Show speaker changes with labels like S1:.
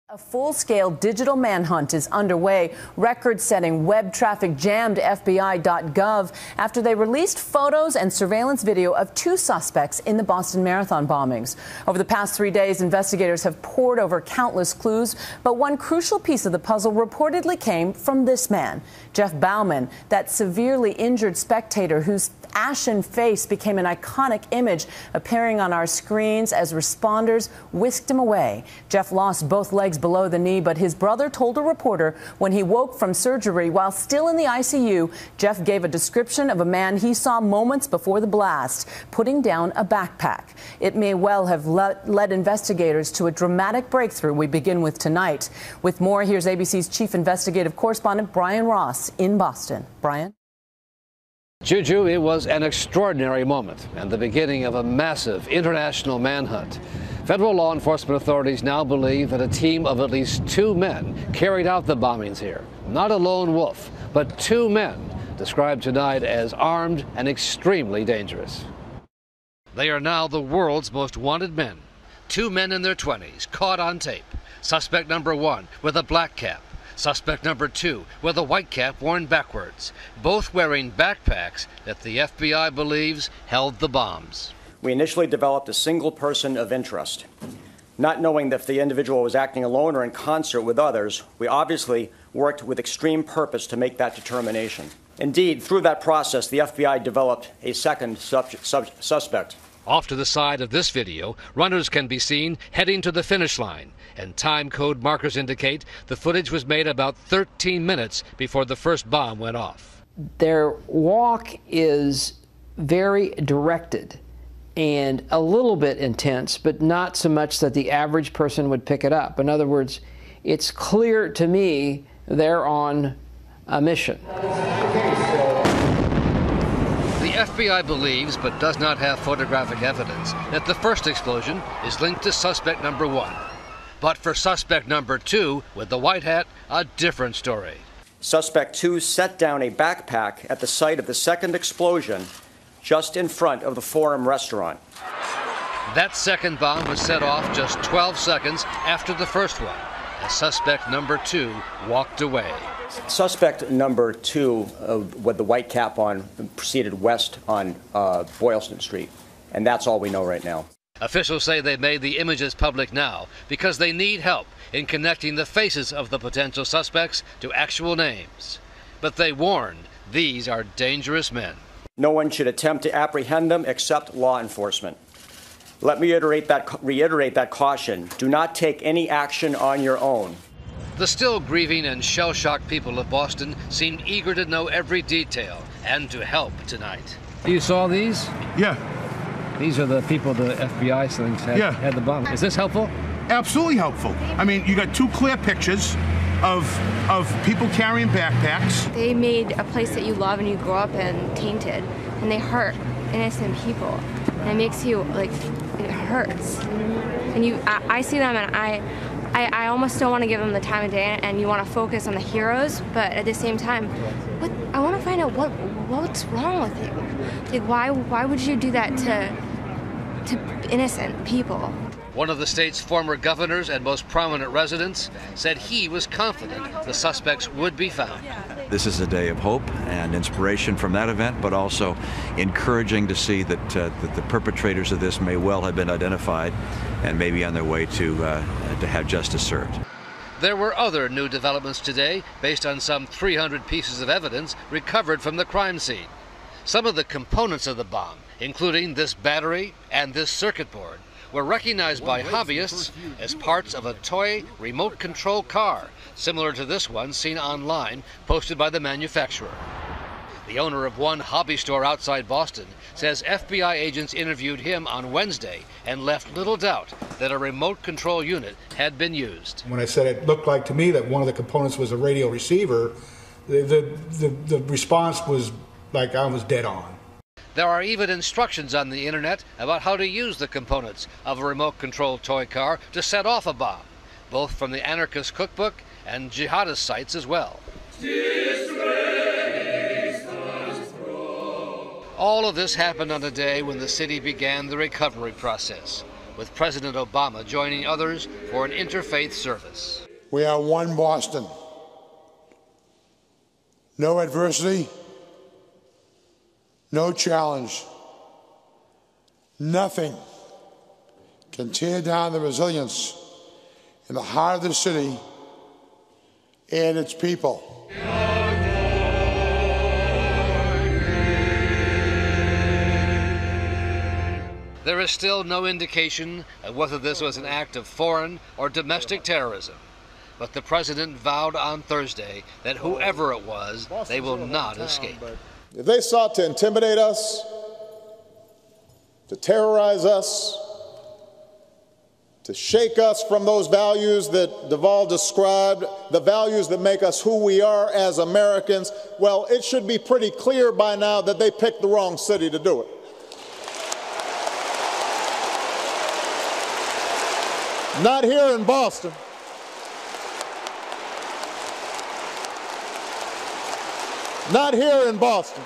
S1: A full-scale digital manhunt is underway. Record-setting web traffic jammed FBI.gov after they released photos and surveillance video of two suspects in the Boston Marathon bombings. Over the past 3 days, investigators have pored over countless clues, but one crucial piece of the puzzle reportedly came from this man, Jeff Bauman, that severely injured spectator whose ashen face became an iconic image appearing on our screens as responders whisked him away. Jeff lost both legs below the knee, but his brother told a reporter when he woke from surgery while still in the ICU, Jeff gave a description of a man he saw moments before the blast, putting down a backpack. It may well have led investigators to a dramatic breakthrough we begin with tonight. With more, here's ABC's chief investigative correspondent Brian Ross in Boston. Brian?
S2: Juju, it was an extraordinary moment and the beginning of a massive international manhunt. Federal law enforcement authorities now believe that a team of at least 2 men carried out the bombings here. Not a lone wolf, but 2 men, described tonight as armed and extremely dangerous. They are now the world's most wanted men. 2 men in their 20s, caught on tape. Suspect number 1 with a black cap. Suspect number 2 with a white cap worn backwards, both wearing backpacks that the FBI believes held the bombs.
S3: We initially developed a single person of interest. Not knowing if the individual was acting alone or in concert with others, we obviously worked with extreme purpose to make that determination. Indeed, through that process, the FBI developed a second suspect.
S2: Off to the side of this video, runners can be seen heading to the finish line, and time code markers indicate the footage was made about 13 minutes before the first bomb went off.
S4: Their walk is very directed and a little bit intense, but not so much that the average person would pick it up. In other words, it's clear to me they're on a mission.
S2: The FBI believes, but does not have photographic evidence, that the first explosion is linked to suspect number 1. But for suspect number 2, with the white hat, a different story.
S3: Suspect 2 set down a backpack at the site of the second explosion, just in front of the Forum restaurant.
S2: That second bomb was set off just 12 seconds after the first one, as suspect number 2 walked away.
S3: Suspect number 2 with the white cap on proceeded west on Boylston Street, and that's all we know right now.
S2: Officials say they made the images public now because they need help in connecting the faces of the potential suspects to actual names. But they warned these are dangerous men.
S3: No one should attempt to apprehend them except law enforcement. Let me reiterate that caution. Do not take any action on your own.
S2: The still grieving and shell-shocked people of Boston seemed eager to know every detail and to help tonight. You saw these?
S5: Yeah.
S2: These are the people the FBI thinks had the bomb. Is this helpful?
S5: Absolutely helpful. I mean, you got 2 clear pictures of people carrying backpacks.
S6: They made a place that you love and you grew up in tainted, and they hurt innocent people. And it makes you, like, it hurts. And I see them and I almost don't want to give them the time of day, and you want to focus on the heroes, but at the same time, I want to find out what's wrong with you. Like, why would you do that to innocent people?
S2: One of the state's former governors and most prominent residents said he was confident the suspects would be found.
S7: This is a day of hope and inspiration from that event, but also encouraging to see that the perpetrators of this may well have been identified and may be on their way to have justice served.
S2: There were other new developments today based on some 300 pieces of evidence recovered from the crime scene. Some of the components of the bomb, including this battery and this circuit board, were recognized by hobbyists as parts of a toy remote control car, similar to this one seen online, posted by the manufacturer. The owner of one hobby store outside Boston says FBI agents interviewed him on Wednesday and left little doubt that a remote control unit had been used.
S8: When I said it looked like to me that one of the components was a radio receiver, the response was like I was dead on.
S2: There are even instructions on the internet about how to use the components of a remote-controlled toy car to set off a bomb, both from the Anarchist Cookbook and jihadist sites as well. All of this happened on a day when the city began the recovery process. with President Obama joining others for an interfaith service.
S9: We are one Boston. No adversity, no challenge, nothing can tear down the resilience in the heart of the city and its people.
S2: There is still no indication of whether this was an act of foreign or domestic terrorism. But the president vowed on Thursday that whoever it was, they will not escape.
S10: If they sought to intimidate us, to terrorize us, to shake us from those values that Deval described, the values that make us who we are as Americans, well, it should be pretty clear by now that they picked the wrong city to do it. Not here in Boston. Not here in Boston.